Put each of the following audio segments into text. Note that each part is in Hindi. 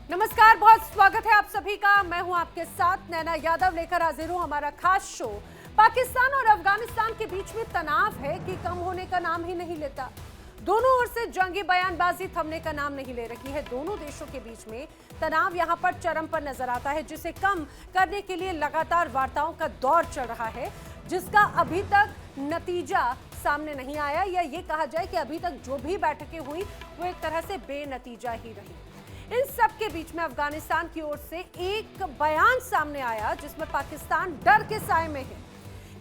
नमस्कार, बहुत स्वागत है आप सभी का। मैं हूं आपके साथ नैना यादव, लेकर हाजिर हूं हमारा खास शो। पाकिस्तान और अफगानिस्तान के बीच में तनाव है कि कम होने का नाम ही नहीं लेता। दोनों ओर से जंगी बयानबाजी थमने का नाम नहीं ले रही है। दोनों देशों के बीच में तनाव यहां पर चरम पर नजर आता है, जिसे कम करने के लिए लगातार वार्ताओं का दौर चल रहा है, जिसका अभी तक नतीजा सामने नहीं आया, या ये कहा जाए कि अभी तक जो भी बैठकें हुई वो एक तरह से बेनतीजा ही रही। इन सब के बीच में अफगानिस्तान की ओर से एक बयान सामने आया, जिसमें पाकिस्तान डर के साए में है।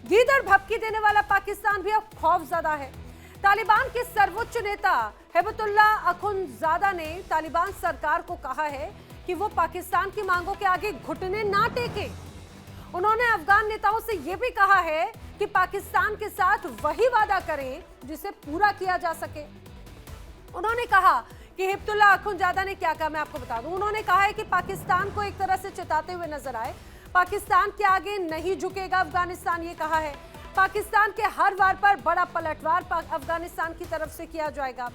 गीदड़ भपकी देने वाला पाकिस्तान भी अब खौफजदा है। तालिबान के सर्वोच्च नेता हिबतुल्ला अखुंदजादा ने तालिबान सरकार को कहा है कि वो पाकिस्तान की मांगों के आगे घुटने ना टेके। उन्होंने अफगान नेताओं से यह भी कहा है कि पाकिस्तान के साथ वही वादा करें जिसे पूरा किया जा सके। उन्होंने कहा कि हिबतुल्ला अखुंदजादा ने क्या कहा, मैं आपको बता दूं। उन्होंने कहा है कि पाकिस्तान को एक तरह से चिताते हुए नजर आए। पाकिस्तान के आगे नहीं झुकेगा अफगानिस्तान, ये कहा है। पाकिस्तान के हर वार पर बड़ा पलटवार अफगानिस्तान की तरफ से किया जाएगा,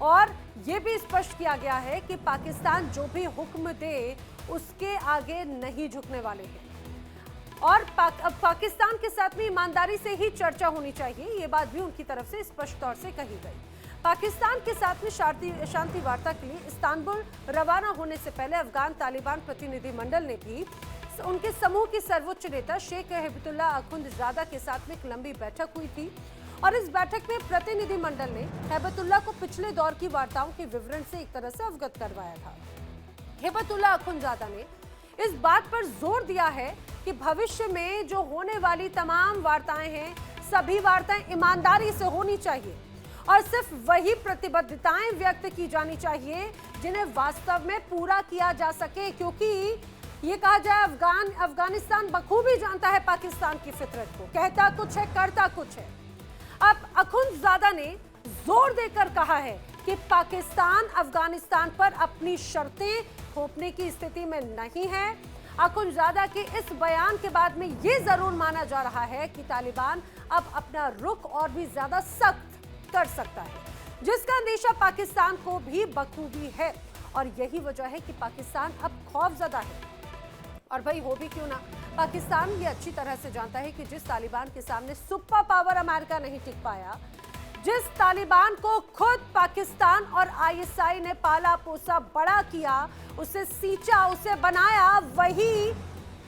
और ये भी स्पष्ट किया गया है कि पाकिस्तान जो भी हुक्म दे उसके आगे नहीं झुकने वाले हैं। और पाकिस्तान के साथ में ईमानदारी से ही चर्चा होनी चाहिए, ये बात भी उनकी तरफ से स्पष्ट तौर से कही गई। पाकिस्तान के साथ में शांति वार्ता के लिए इस्तांबुल रवाना होने से पहले अफगान तालिबान प्रतिनिधिमंडल ने भी उनके समूह की सर्वोच्च नेता शेख हिबतुल्ला अखुंदजादा के साथ में एक लंबी बैठक हुई थी, और इस बैठक में प्रतिनिधिमंडल ने हिबतुल्ला को पिछले दौर की वार्ताओं के विवरण से एक तरह से अवगत करवाया था। हिबतुल्ला अखुंदजादा ने इस बात पर जोर दिया है कि भविष्य में जो होने वाली तमाम वार्ताएं हैं, सभी वार्ताएं ईमानदारी से होनी चाहिए, और सिर्फ वही प्रतिबद्धताएं व्यक्त की जानी चाहिए जिन्हें वास्तव में पूरा किया जा सके, क्योंकि ये कहा जाए अफगानिस्तान बखूबी जानता है पाकिस्तान की फितरत को। कहता कुछ है, करता कुछ है। अब अखुंदजादा ने जोर देकर कहा है कि पाकिस्तान अफगानिस्तान पर अपनी शर्तें थोपने की स्थिति में नहीं है। अखुंदजादा के इस बयान के बाद में ये जरूर माना जा रहा है कि तालिबान अब अपना रुख और भी ज्यादा सख्त कर सकता है, जिसका अंदेशा पाकिस्तान को भी बखूबी है, और यही वजह है कि पाकिस्तान अब खौफजदा है। और भाई हो भी क्यों ना, पाकिस्तान ये अच्छी तरह से जानता है कि जिस तालिबान के सामने सुपर पावर अमेरिका नहीं टिक पाया, जिस तालिबान को खुद पाकिस्तान और आईएसआई ने पाला पोसा बड़ा किया, उसे सींचा, उसे बनाया, वही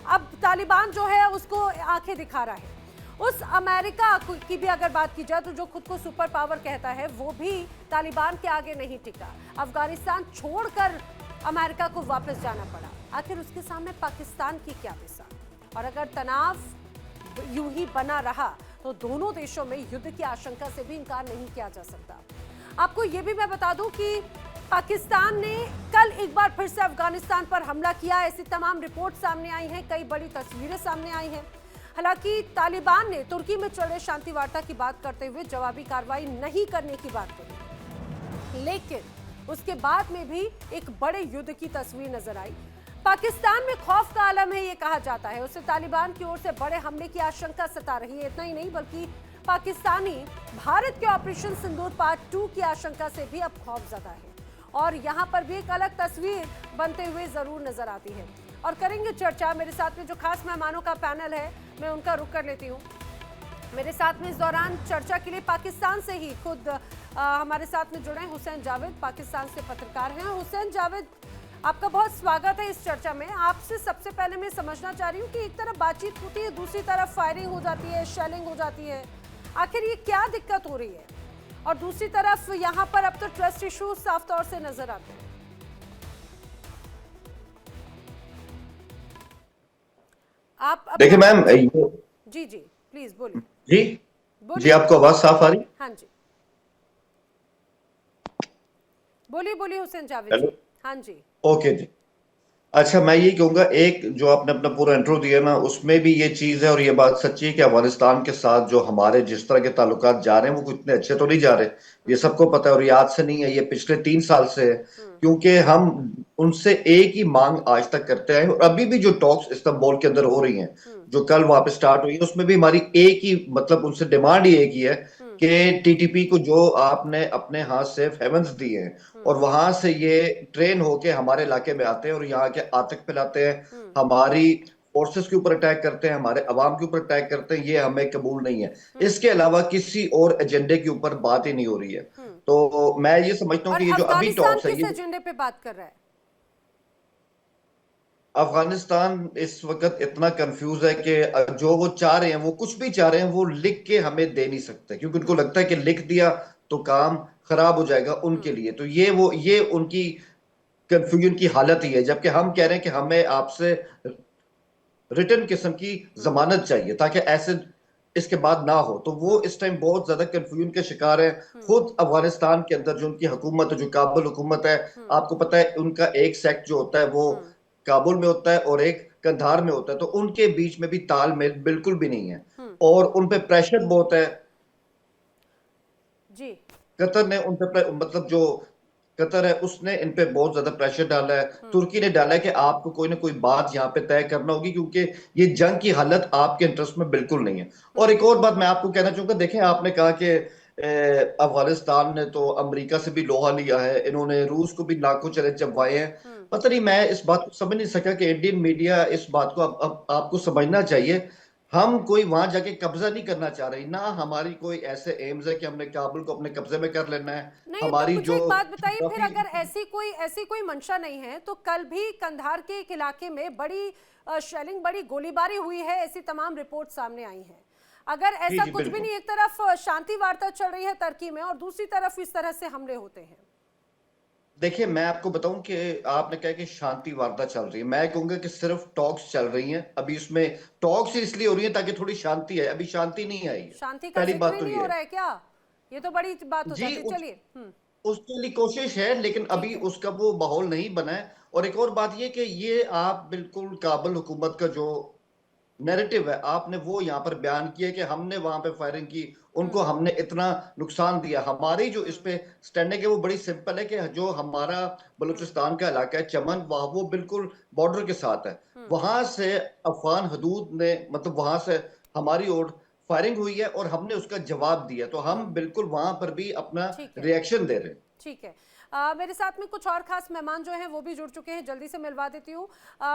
अब तालिबान जो है उसको आंखें दिखा रहा है। उस अमेरिका की भी अगर बात की जाए तो जो खुद को सुपर पावर कहता है, वो भी तालिबान के आगे नहीं टिका। अफगानिस्तान छोड़कर अमेरिका को वापस जाना पड़ा। आखिर उसके सामने पाकिस्तान की क्या मिसाल? और अगर तनाव यूं ही बना रहा तो दोनों देशों में युद्ध की आशंका से भी इनकार नहीं किया जा सकता। आपको ये भी मैं बता दूं कि पाकिस्तान ने कल एक बार फिर से अफगानिस्तान पर हमला किया। ऐसी तमाम रिपोर्ट सामने आई हैं, कई बड़ी तस्वीरें सामने आई हैं। हालांकि तालिबान ने तुर्की में चल रहे शांति वार्ता की बात करते हुए जवाबी कार्रवाई नहीं करने की बात कही, लेकिन उसके बाद में भी एक बड़े युद्ध की तस्वीर नजर आई। पाकिस्तान में खौफ का आलम है, ये कहा जाता है। उसे तालिबान की ओर से बड़े हमले की आशंका सता रही है। इतना ही नहीं, बल्कि पाकिस्तानी भारत के ऑपरेशन सिंदूर पार्ट 2 की आशंका से भी अब खौफजदा है, और यहाँ पर भी एक अलग तस्वीर बनते हुए जरूर नजर आती है। और करेंगे चर्चा। मेरे साथ में जो खास मेहमानों का पैनल है, मैं उनका रुख कर लेती हूँ। मेरे साथ में इस दौरान चर्चा के लिए पाकिस्तान से ही खुद हमारे साथ में जुड़े हुसैन जावेद, पाकिस्तान से पत्रकार हैं। हुसैन जावेद, आपका बहुत स्वागत है इस चर्चा में। आपसे सबसे पहले मैं समझना चाह रही हूँ कि एक तरफ बातचीत होती है, दूसरी तरफ फायरिंग हो जाती है, शेलिंग हो जाती है, आखिर ये क्या दिक्कत हो रही है? और दूसरी तरफ यहाँ पर अब तो ट्रस्ट इशू साफ तौर से नजर आते हैं। आप देखिए मैम, जी जी प्लीज बोलिए। जी जी, आपको आवाज साफ आ रही? हाँ जी, बोलिए बोलिए हुसैन जावेद हेलो, जी। हाँ जी, ओके जी। अच्छा, मैं ये कहूंगा, एक जो आपने अपना पूरा इंट्रो दिया ना, उसमें भी ये चीज है, और ये बात सच्ची है कि अफगानिस्तान के साथ जो हमारे जिस तरह के ताल्लुकात जा रहे हैं वो इतने अच्छे तो नहीं जा रहे। ये सबको पता है, और ये आज से नहीं है, ये पिछले 3 साल से है। क्योंकि हम उनसे एक ही मांग आज तक करते आए, और अभी भी जो टॉक्स इस्तांबुल के अंदर हो रही हैं, जो कल वापस स्टार्ट हुई है, उसमें भी हमारी एक ही मतलब उनसे डिमांड ही एक ही है कि टीटीपी को जो आपने अपने हाथ से हेवंस दिए हैं और वहां से ये ट्रेन होके हमारे इलाके में आते हैं और यहाँ के आतंक फैलाते हैं, हमारी फोर्सेस के ऊपर अटैक करते हैं, हमारे अवाम के ऊपर अटैक करते हैं, ये हमें कबूल नहीं है। इसके अलावा किसी और एजेंडे के ऊपर बात ही नहीं हो रही है। तो मैं ये समझता हूँ और कि ये जो अभी अफगानिस्तान टॉक्स है, किस ये एजेंडे पे बात कर रहा है? अफगानिस्तान इस वक्त इतना कंफ्यूज है कि जो वो चाह रहे हैं, वो कुछ भी चाह रहे हैं, वो लिख के हमें दे नहीं सकते, क्योंकि उनको लगता है कि लिख दिया तो काम खराब हो जाएगा उनके लिए। तो ये उनकी कंफ्यूजन की हालत ही है, जबकि हम कह रहे हैं कि हमें आपसे रिटर्न किस्म की जमानत चाहिए ताकि ऐसे इसके बाद ना हो। तो वो इस टाइम बहुत ज्यादा कंफ्यूजन के शिकार है। खुद अफगानिस्तान के अंदर जो उनकी हुकूमत है, जो काबुल हुकूमत है, आपको पता है उनका एक सेक्ट जो होता है वो काबुल में होता है और एक कंधार में होता है, तो उनके बीच में भी तालमेल बिल्कुल भी नहीं है और उन पे प्रेशर बहुत है। जी। कतर ने उन पे मतलब जो कतर है उसने इन पे बहुत ज्यादा प्रेशर डाला है, तुर्की ने डाला है कि आपको कोई ना कोई बात यहाँ पे तय करना होगी, क्योंकि ये जंग की हालत आपके इंटरेस्ट में बिल्कुल नहीं है। और एक और बात मैं आपको कहना चाहूंगा, देखें आपने कहा कि अफगानिस्तान ने तो अमेरिका से भी लोहा लिया है, इन्होंने रूस को भी नाको चले चबवाए हैं। पता नहीं, मैं इस बात को समझ नहीं सका कि इंडियन मीडिया इस बात को अब आपको समझना चाहिए। हम कोई वहां जाके कब्जा नहीं करना चाह रहे ना, हमारी कोई ऐसे एम्स है कि हमने काबुल को अपने कब्जे में कर लेना है। नहीं, तो हमारी मुझे जो एक बात बताइए, फिर काफी अगर ऐसी कोई मंशा नहीं है तो कल भी कंधार के एक इलाके में बड़ी शेलिंग, बड़ी गोलीबारी हुई है, ऐसी तमाम रिपोर्ट सामने आई हैं। अगर जी ऐसा जी कुछ भी बिल्कुल। नहीं, एक तरफ शांति वार्ता चल रही है तुर्की में और दूसरी तरफ इस तरह से हमले होते हैं। देखिए मैं आपको बताऊं कि आपने कहा कि शांति वार्ता चल रही है, मैं कहूंगा कि सिर्फ टॉक्स चल रही हैं अभी। उसमें टॉक्स इसलिए हो रही है ताकि थोड़ी शांति है, अभी शांति नहीं आई है। शांति का पहली जिक्र बात ही तो नहीं ये हो है। रहा है क्या? ये तो बड़ी बात हो जी जाती है। चलिए। उसके लिए कोशिश है, लेकिन ठीक अभी है। उसका वो माहौल नहीं बना है। और एक और बात ये कि ये आप बिल्कुल काबुल हुकूमत का जो नैरेटिव है, आपने वो यहाँ पर बयान किया कि हमने वहां पे फायरिंग की, उनको हमने इतना नुकसान दिया। हमारी जो इस पे स्टैंडिंग है वो बड़ी सिंपल है कि जो हमारा बलूचिस्तान का इलाका है चमन, वह वो बिल्कुल बॉर्डर के साथ है। वहां से अफगान हदूद ने मतलब वहां से हमारी ओर फायरिंग हुई है और हमने उसका जवाब दिया, तो हम बिल्कुल वहां पर भी अपना ठीक है। रिएक्शन दे रहे हैं। ठीक है। मेरे साथ में कुछ और खास मेहमान जो हैं वो भी जुड़ चुके हैं, जल्दी से मिलवा देती हूँ।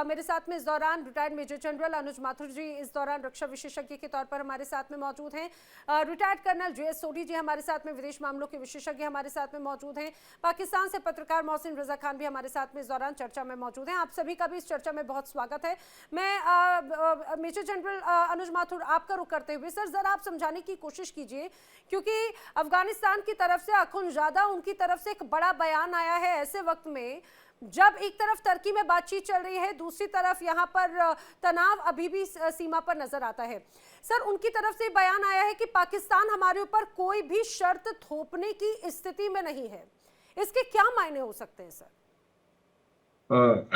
मेरे साथ में इस दौरान रिटायर्ड मेजर जनरल अनुज माथुर जी इस दौरान रक्षा विशेषज्ञ के तौर पर हमारे साथ में मौजूद हैं। रिटायर्ड कर्नल JS सोढी जी हमारे साथ में विदेश मामलों के विशेषज्ञ हमारे साथ में मौजूद हैं। पाकिस्तान से पत्रकार मोहसिन रजा खान भी हमारे साथ में इस दौरान चर्चा में मौजूद हैं। आप सभी का भी इस चर्चा में बहुत स्वागत है। मैं मेजर जनरल अनुज माथुर आपका रुख करते हुए, सर जरा आप समझाने की कोशिश कीजिए, क्योंकि अफगानिस्तान की तरफ से अखुनजादा उनकी तरफ से एक बड़ा बयान आया है ऐसे वक्त में जब एक तरफ तुर्की में बातचीत चल रही है, दूसरी तरफ यहाँ पर तनाव अभी भी सीमा पर नजर आता है। सर, उनकी तरफ से बयान आया है कि पाकिस्तान हमारे ऊपर कोई भी शर्त थोपने की स्थिति में नहीं है। इसके क्या मायने हो सकते हैं सर?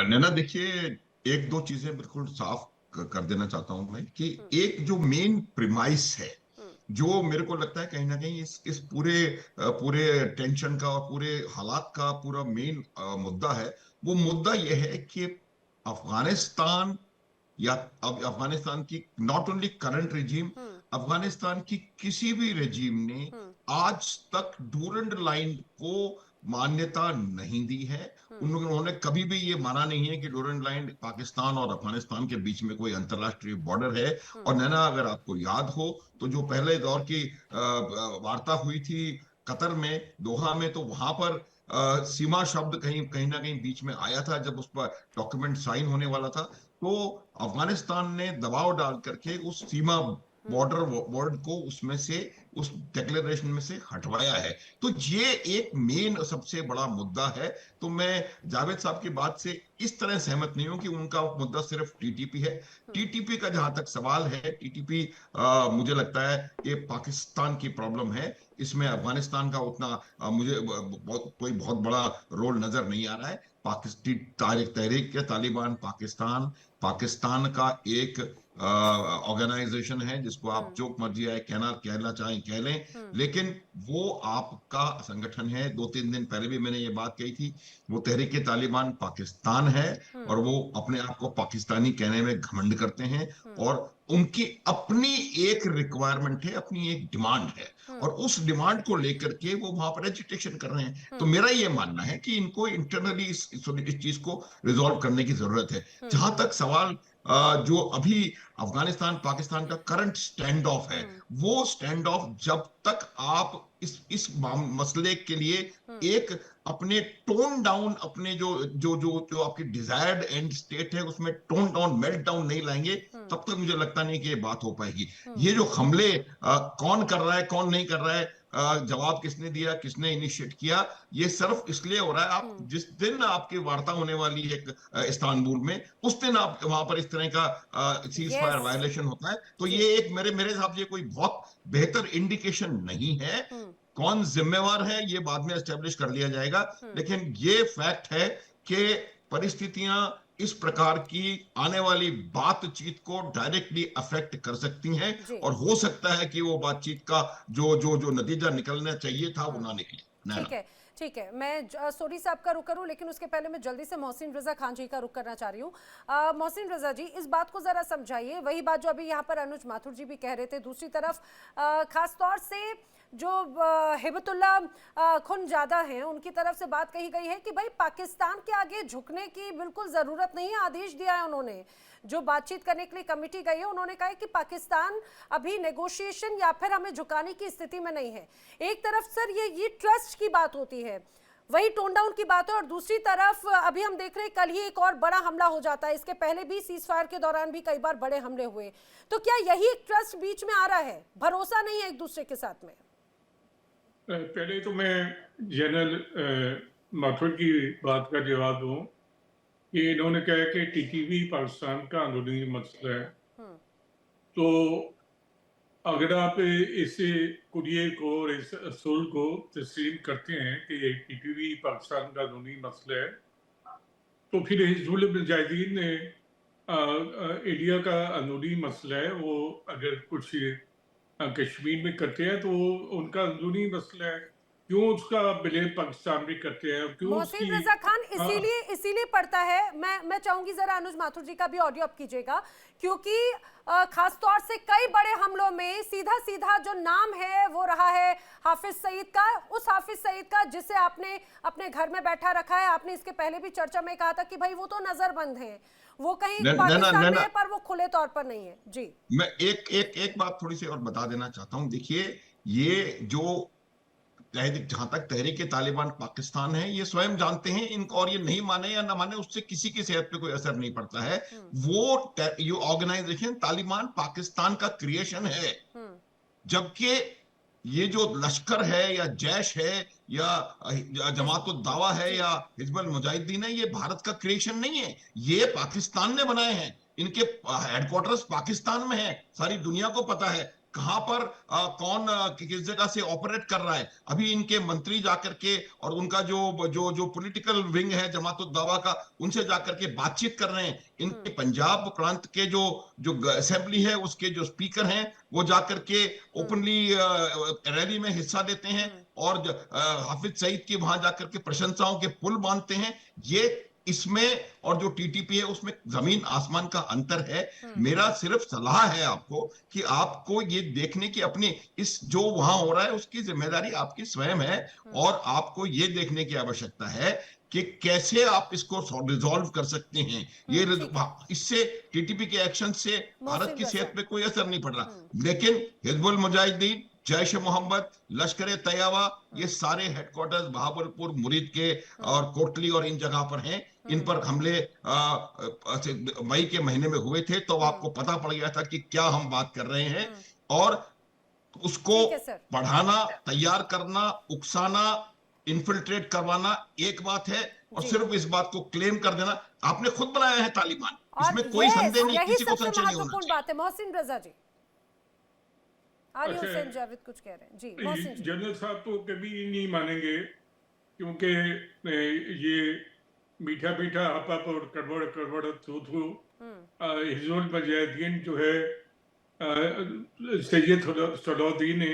नैना देखिए, एक दो चीजें बिल्कुल साफ कर देना चाहता हूं मैं कि एक जो मेन प्रिमाइस है, जो मेरे को लगता है कहीं ना कहीं इस पूरे टेंशन का और पूरे हालात का पूरा मेन मुद्दा है, वो मुद्दा यह है कि अफगानिस्तान या अब अफगानिस्तान की not only current regime, Afghanistan की किसी भी रिजीम ने आज तक डूरंड लाइन को मान्यता नहीं दी है। उन्होंने कभी भी ये माना नहीं है कि डूरंड लाइन पाकिस्तान और अफगानिस्तान के बीच में कोई अंतरराष्ट्रीय बॉर्डर है। और नैना, अगर आपको याद हो तो जो पहले दौर की वार्ता हुई थी कतर में, दोहा में, तो वहां पर सीमा शब्द कहीं कहीं ना कहीं बीच में आया था जब उस पर डॉक्यूमेंट साइन होने वाला था। तो अफगानिस्तान ने दबाव डाल करके उस सीमा बॉर्डर वर्ड को उसमें से, उस डिक्लेरेशन में से हटवाया है। तो ये एक मेन सबसे बड़ा मुद्दा है। तो मैं जावेद साहब की बात से इस तरह सहमत नहीं हूं कि उनका मुद्दा सिर्फ टीटीपी है। टीटीपी का जहां तक सवाल है, टीटीपी मुझे लगता है कि पाकिस्तान की प्रॉब्लम है। इसमें अफगानिस्तान का उतना मुझे कोई बहुत बड़ा रोल नजर नहीं आ रहा है। पाकिस्तान तहरीक तालिबान पाकिस्तान का एक ऑर्गेनाइजेशन है, जिसको आप जो मर्जी आए कहना चाहें कह लें, लेकिन वो आपका संगठन है। 2-3 दिन पहले भी मैंने ये बात कही थी, वो तहरीक तालिबान पाकिस्तान है और वो अपने आप को पाकिस्तानी कहने में घमंड करते हैं, और उनकी अपनी एक रिक्वायरमेंट है, अपनी एक डिमांड है, और उस डिमांड को लेकर के वो वहां पर एजिटेशन कर रहे हैं। तो मेरा ये मानना है कि इनको इंटरनली इस चीज को रिजॉल्व करने की जरूरत है। जहां तक सवाल जो अभी अफगानिस्तान पाकिस्तान का करंट स्टैंड ऑफ है, वो स्टैंड ऑफ जब तक आप इस मसले के लिए एक अपने टोन डाउन, अपने जो जो जो जो आपकी डिजायर्ड एंड स्टेट है उसमें टोन डाउन, मेल्ट डाउन नहीं लाएंगे, तब तक मुझे लगता नहीं कि ये बात हो पाएगी। ये जो हमले कौन कर रहा है कौन नहीं कर रहा है, जवाब किसने दिया, किसने इनिशिएट किया, ये सिर्फ इसलिए हो रहा है, आप जिस दिन आपकी वार्ता होने वाली है इस्तांबुल में, उस दिन आप वहां पर इस तरह का सीज फायर वायलेशन होता है, तो ये एक मेरे मेरे हिसाब से कोई बहुत बेहतर इंडिकेशन नहीं है। कौन जिम्मेवार है ये बाद में एस्टेब्लिश कर लिया जाएगा, लेकिन ये फैक्ट है कि परिस्थितियां इस प्रकार की आने वाली बातचीत को डायरेक्टली अफेक्ट कर सकती हैं, और हो सकता है कि वो बातचीत का जो जो जो नतीजा निकलना चाहिए था वो ना निकले। ठीक है, ठीक है। मैं सोरी साहब का रुख करूं, लेकिन उसके पहले मैं जल्दी से मोहसिन रजा खान जी का रुख करना चाह रही हूँ। मोहसिन रजा जी, इस बात को जरा समझाइए, वही बात जो अभी यहाँ पर अनुज माथुर जी भी कह रहे थे। दूसरी तरफ खास तौर से जो हिबतुल्लाह खुनजादा हैं, उनकी तरफ से बात कही गई है कि भाई पाकिस्तान के आगे झुकने की बिल्कुल ज़रूरत नहीं है। आदेश दिया है उन्होंने, जो बातचीत करने के लिए कमेटी गई है, उन्होंने कहा है कि पाकिस्तान अभी नेगोशिएशन या फिर हमें झुकाने की स्थिति में नहीं है। एक तरफ सर ये ट्रस्ट की बात होती है, वही टोन डाउन की बात है, और दूसरी तरफ अभी हम देख रहे हैं कल ही एक और बड़ा हमला हो जाता है। इसके पहले भी सीज फायर के दौरान भी कई बार बड़े हमले हुए। तो क्या यही एक ट्रस्ट बीच में आ रहा है, भरोसा नहीं है एक दूसरे के साथ में? पहले तो मैं जनरल माथुर की बात का जवाब दूं कि इन्होंने कहा कि टीटीपी पाकिस्तान का अंदरूनी मसला है। तो अगर आप इस कुरियर को और इस असूल को तस्लीम करते हैं कि ये टीटीपी पाकिस्तान का अंदरूनी मसला है, तो फिर हिजबुल मुजाहिदीन ने इंडिया का अंदरूनी मसला है, वो अगर कुछ कश्मीर में करते हैं तो उनका अंदरूनी मसला है, क्यों उसका ब्लेम पाकिस्तान भी करते हैं, क्यों मोहसिन रजा खान इसीलिए पड़ता है। मैं चाहूंगी जरा अनुज माथुर जी का भी ऑडियो अप कीजिएगा, क्योंकि खास तौर से कई बड़े हमलों में सीधा सीधा जो नाम है वो रहा है हाफिज सईद का, उस हाफिज सईद का जिसे आपने अपने घर में बैठा रखा है। आपने इसके पहले भी चर्चा में कहा था कि भाई वो तो नजरबंद है, वो कहीं पाकिस्तान में है पर वो खुले तौर पर नहीं है। जी, मैं एक बात थोड़ी सी और बता देना चाहता हूं। देखिए, ये जो जहां तक तहरीक तालिबान पाकिस्तान है, ये स्वयं जानते हैं इनको, और ये नहीं माने या ना माने उससे किसी की सेहत पे कोई असर नहीं पड़ता है। वो ये ऑर्गेनाइजेशन तालिबान पाकिस्तान का क्रिएशन है, जबकि ये जो लश्कर है या जैश है या जमात उद दावा है या हिजबुल मुजाहिदीन है, ये भारत का क्रिएशन नहीं है, ये पाकिस्तान ने बनाए हैं। इनके हेडक्वार्टर्स पाकिस्तान में है, सारी दुनिया को पता है कहां पर कौन किस जगह से ऑपरेट कर रहा है। अभी इनके मंत्री जाकर के और उनका जो जो जो पॉलिटिकल विंग है जमात उद दावा का, उनसे जाकर के बातचीत कर रहे हैं। इनके पंजाब प्रांत के जो जो असेंबली है उसके जो स्पीकर हैं, वो जाकर के ओपनली रैली में हिस्सा लेते हैं और हाफिज सईद की वहां जाकर के प्रशंसाओं के पुल बांधते हैं। ये इसमें और जो टीटीपी है उसमें जमीन आसमान का अंतर है। मेरा सिर्फ सलाह है आपको कि आपको ये देखने की अपनी इस जो वहां हो रहा है उसकी जिम्मेदारी आपकी स्वयं है, और आपको ये देखने की आवश्यकता है कि कैसे आप इसको रिजॉल्व कर सकते हैं। ये इससे टीटीपी के एक्शन से भारत की सेहत पे कोई असर नहीं पड़ रहा, लेकिन हिजबुल मुजाहिदीन, जैश मोहम्मद, लश्कर तैयबा, ये सारे हेडक्वार्टर्स बहावलपुर, मुरीद के और कोटली और इन जगह पर हैं। इन पर हमले मई के महीने में हुए थे, तो आपको पता पड़ गया था कि क्या हम बात कर रहे हैं, और उसको बढ़ाना, तैयार करना, उकसाना, इन्फिल्ट्रेट करवाना एक बात है, और सिर्फ इस बात को क्लेम कर देना आपने खुद बनाया है तालिबान, इसमें कोई संदेह नहीं, किसी को संशय नहीं होना चाहिए। बात है। मोहसिन रजा जी, हुसैन जावेद कुछ कह रहे हैं। जी, मोहसिन जी। जनरल साहब तो कभी नहीं मानेंगे, क्योंकि ये मीठा मीठा हप और कड़बड़ कड़बड़ थू थू हिजोल मुजाहिदीन जो है सैयद सलाउद्दीन ने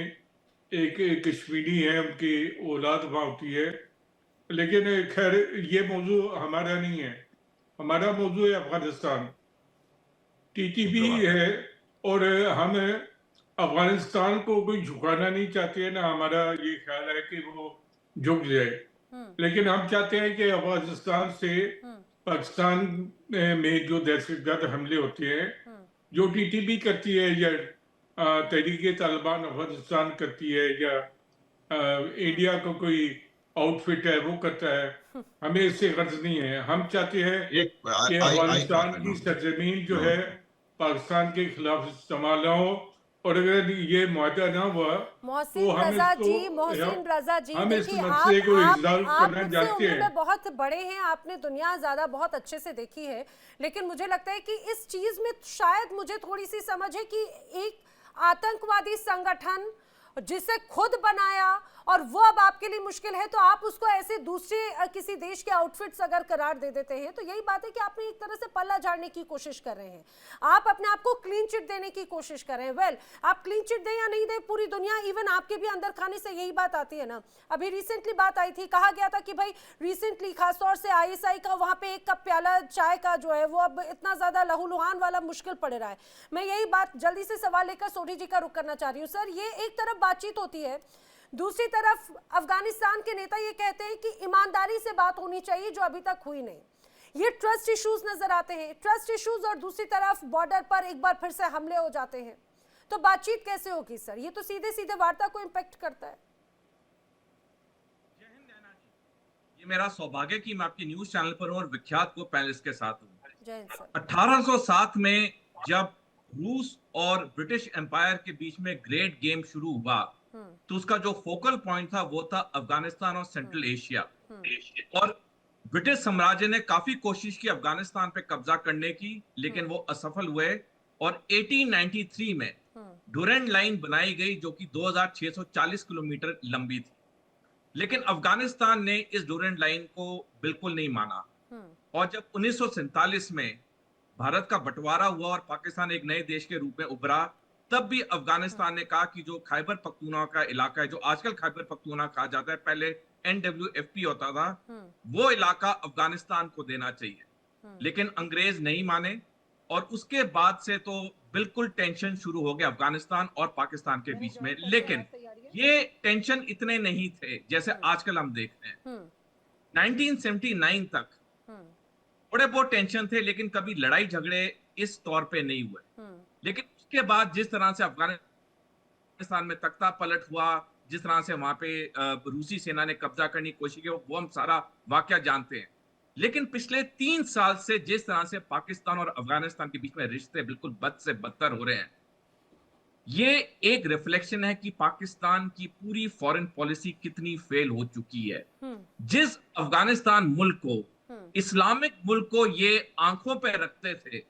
एक कश्मीरी है, उनकी औलाद वहाँ होती है। लेकिन खैर ये मौजू हमारा नहीं है, हमारा मौजू है अफगानिस्तान। टीटीपी है और हम अफगानिस्तान को कोई झुकाना नहीं चाहते हैं, ना हमारा ये ख्याल है कि वो झुक जाए। लेकिन हम चाहते हैं कि अफगानिस्तान से पाकिस्तान में जो दहशतगर्द हमले होते हैं, जो टीटीपी करती है या तहरीक तालिबान अफगानिस्तान करती है या इंडिया को कोई आउटफिट है वो करता है, हमें इससे गर्ज नहीं है। हम चाहते हैं कि अफगानिस्तान की सरजमीन जो है पाकिस्तान के खिलाफ इस्तेमाल ना हो, और अगर ये मुआहदा ना हुआ मोहसिन रजा जी, हम इस देखिए मसले को रिजॉल्व आप करना मुझसे चाहते उम्र हैं। में बहुत बड़े हैं, आपने दुनिया ज्यादा बहुत अच्छे से देखी है, लेकिन मुझे लगता है कि इस चीज में शायद मुझे थोड़ी सी समझ है कि एक आतंकवादी संगठन जिसे खुद बनाया और वो अब आपके लिए मुश्किल है, तो आप उसको ऐसे दूसरे किसी देश के आउटफिट्स अगर करार दे देते हैं, तो यही बात है कि आपने एक तरह से पल्ला झाड़ने की कोशिश कर रहे हैं। आप अपने आप को क्लीन चिट देने की कोशिश कर रहे हैं। वेल, आप क्लीन चिट दें या नहीं दें, पूरी दुनिया इवन आपके भी अंदर खाने से यही बात आती है ना। अभी रिसेंटली बात आई थी, कहा गया था कि भाई रिसेंटली खासतौर से ISI का वहां पे एक कप प्याला चाय का जो है वो अब इतना ज्यादा लहूलुहान वाला मुश्किल पड़ रहा है। मैं यही बात जल्दी से सवाल लेकर सोढ़ी जी का रुख करना चाह रही हूँ। सर, ये एक तरफ बातचीत होती है, दूसरी तरफ अफगानिस्तान के नेता ये कहते हैं कि ईमानदारी से बात होनी चाहिए, जो अभी तक हुई नहीं। ये ट्रस्ट इश्यूज नजर आते हैं, ट्रस्ट इश्यूज, और दूसरी तरफ बॉर्डर पर एक बार फिर से हमले हो जाते हैं, तो बातचीत कैसे होगी सर? ये तो सीधे सीधे वार्ता को इम्पैक्ट करता है। जय हिंद नैना जी, ये मेरा सौभाग्य कि मैं आपके न्यूज चैनल पर हूं और विख्यात को पैनलिस्ट के साथ हूं। जय हिंद सर। 1807 में जब रूस और ब्रिटिश एम्पायर के बीच में ग्रेट गेम शुरू हुआ, तो उसका जो फोकल पॉइंट था वो था अफगानिस्तान और सेंट्रल एशिया। और ब्रिटिश साम्राज्य ने काफी कोशिश की अफगानिस्तान पे कब्जा करने की, लेकिन वो असफल हुए। और 1893 में डुरेंट लाइन बनाई गई, जो कि 2640 किलोमीटर लंबी थी। लेकिन अफगानिस्तान ने इस डुरेंट लाइन को बिल्कुल नहीं माना। और जब 1947 में भारत का बंटवारा हुआ और पाकिस्तान एक नए देश के रूप में उभरा, तब भी अफगानिस्तान ने कहा कि जो खैबर पख्तूनख्वा का इलाका है, जो आजकल खैबर पख्तूनख्वा कहा जाता है, पहले NWFP होता था, वो इलाका अफगानिस्तान को देना चाहिए। लेकिन अंग्रेज नहीं माने, और उसके बाद से तो बिल्कुल टेंशन शुरू हो गया अफगानिस्तान और पाकिस्तान के बीच में। लेकिन ये टेंशन इतने नहीं थे जैसे आजकल हम देख रहे हैं। 1979 तक थोड़े बहुत टेंशन थे, लेकिन कभी लड़ाई झगड़े इस तौर पे नहीं हुए। लेकिन उसके बाद जिस तरह से अफगानिस्तान में तख्ता पलट हुआ, जिस तरह से वहां पे रूसी सेना ने कब्जा करने की कोशिश की, वो हम सारा वाकया जानते हैं। लेकिन पिछले 3 साल से जिस तरह से पाकिस्तान और अफगानिस्तान के बीच में रिश्ते बिल्कुल बद से बदतर हो रहे हैं, ये एक रिफ्लेक्शन है कि पाकिस्तान की पूरी फॉरेन पॉलिसी कितनी फेल हो चुकी है। जिस अफगानिस्तान मुल्क को, इस्लामिक मुल्क को ये आंखों पे रखते थे,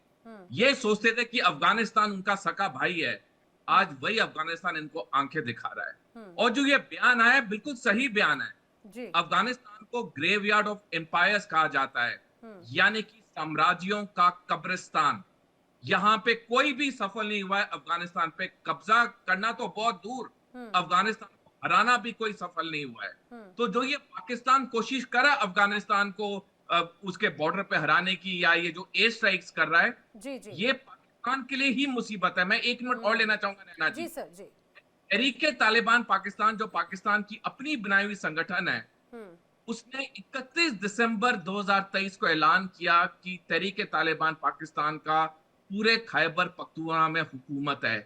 ये सोचते थे कि अफगानिस्तान उनका सका भाई है, आज वही अफगानिस्तान इनको आंखें दिखा रहा है। और जो ये बयान आया, बिल्कुल सही बयान है जी। अफगानिस्तान को ग्रेवयार्ड ऑफ एम्पायर्स कहा जाता है, यानी कि साम्राज्यों का कब्रिस्तान। यहाँ पे कोई भी सफल नहीं हुआ है अफगानिस्तान पे। कब्जा करना तो बहुत दूर, अफगानिस्तान को हराना भी कोई सफल नहीं हुआ है। तो जो ये पाकिस्तान कोशिश करा अफगानिस्तान को उसके बॉर्डर पे हराने की, या ये जो एयर स्ट्राइक्स कर रहा है, जी। ये पाकिस्तान के लिए ही मुसीबत है। मैं 1 मिनट और लेना चाहूंगा नैना जी। सर जी। तहरीक तालिबान पाकिस्तान, जो पाकिस्तान की अपनी बनाई हुई संगठन है, उसने 31 दिसंबर 2023 को ऐलान किया कि तहरीक तालिबान पाकिस्तान का पूरे खैबर पख्तूनख्वा में हुकूमत है।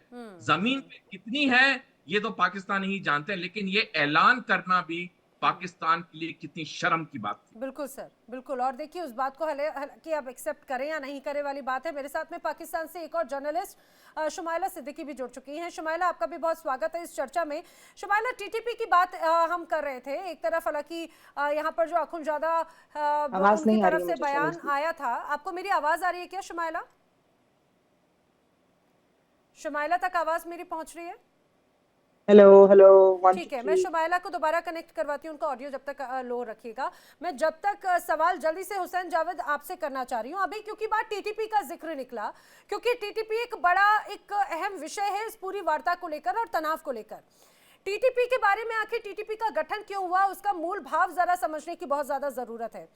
जमीन पे कितनी है ये तो पाकिस्तानी ही जानते हैं, लेकिन ये ऐलान करना भी पाकिस्तान के लिए कितनी शर्म की बात थी। बिल्कुल सर, बिल्कुल। और देखिए, उस बात को हालांकि आप एक्सेप्ट करें या नहीं करें वाली बात है। मेरे साथ में पाकिस्तान से एक और जर्नलिस्ट शुमाइला सिद्दीकी भी जुड़ चुकी हैं। शुमाइला, आपका भी बहुत स्वागत है इस चर्चा में। शुमाइला, टीटीपी की बात हम कर रहे थे। एक तरफ हालांकि यहाँ पर जो अखुनजादा उनकी तरफ से बयान आया था, आपको मेरी आवाज आ रही है क्या शुमाइला? शुमाइला तक आवाज मेरी पहुंच रही है? हेलो हेलो वन ठीक है, मैं शुमाइला को दोबारा कनेक्ट करवाती हूँ, उनका ऑडियो जब तक लो रखिएगा। मैं जब तक सवाल जल्दी से हुसैन जावेद आपसे करना चाह रही हूँ अभी, क्योंकि बात टीटीपी का जिक्र निकला, क्योंकि टीटीपी एक बड़ा एक अहम विषय है इस पूरी वार्ता को लेकर और तनाव को लेकर। टीटीपी के बारे में आखिर टीटीपी का गठन क्यों हुआ, उसका मूल भाव जरा समझने की बहुत ज्यादा जरूरत है।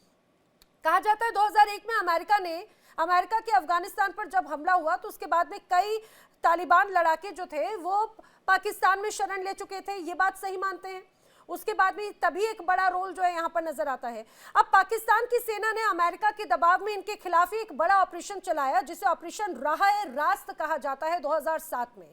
कहा जाता है 2001 में अमेरिका के अफगानिस्तान पर जब हमला हुआ तो उसके बाद में कई तालिबान लड़ाके जो थे वो पाकिस्तान में शरण ले चुके थे, ये बात सही मानते हैं? उसके बाद भी तभी एक बड़ा रोल जो है यहाँ पर नजर आता है। अब पाकिस्तान की सेना ने अमेरिका के दबाव में इनके खिलाफ ही एक बड़ा ऑपरेशन चलाया जिसे ऑपरेशन राह-ए-रास्त कहा जाता है 2007 में।